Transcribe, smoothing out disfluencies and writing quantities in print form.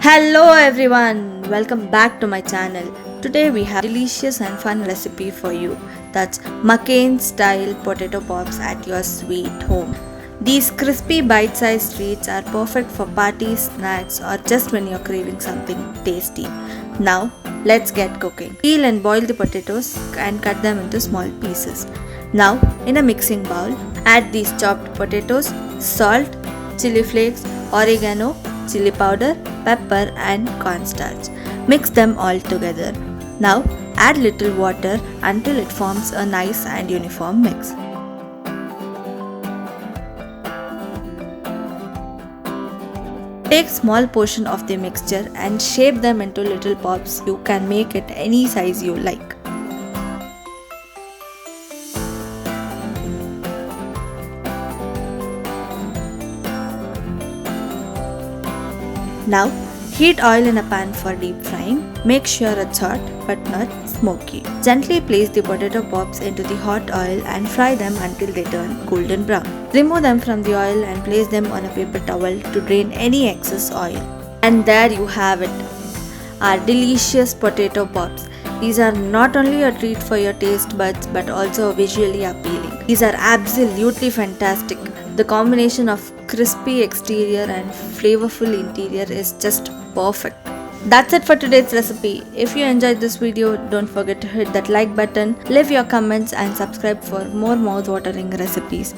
Hello everyone, welcome back to my channel. Today we have a delicious and fun recipe for you. That's McCain style potato pops at your sweet home. These crispy bite-sized treats are perfect for parties, snacks or just when you're craving something tasty. Now let's get cooking. Peel and boil the potatoes and cut them into small pieces. Now in a mixing bowl, add these chopped potatoes, salt, chili flakes, oregano, chili powder, pepper and cornstarch. Mix them all together. Now add little water until it forms a nice and uniform mix. Take small portion of the mixture and shape them into little pops. You can make it any size you like. Now heat oil in a pan for deep frying. Make sure it's hot but not smoky. Gently place the potato pops into the hot oil and fry them until they turn golden brown. Remove them from the oil and place them on a paper towel to drain any excess oil. And there you have it, our delicious potato pops. These are not only a treat for your taste buds but also visually appealing. These are absolutely fantastic. The combination of crispy exterior and flavorful interior is just perfect. That's it for today's recipe. If you enjoyed this video, don't forget to hit that like button, leave your comments and subscribe for more mouth-watering recipes.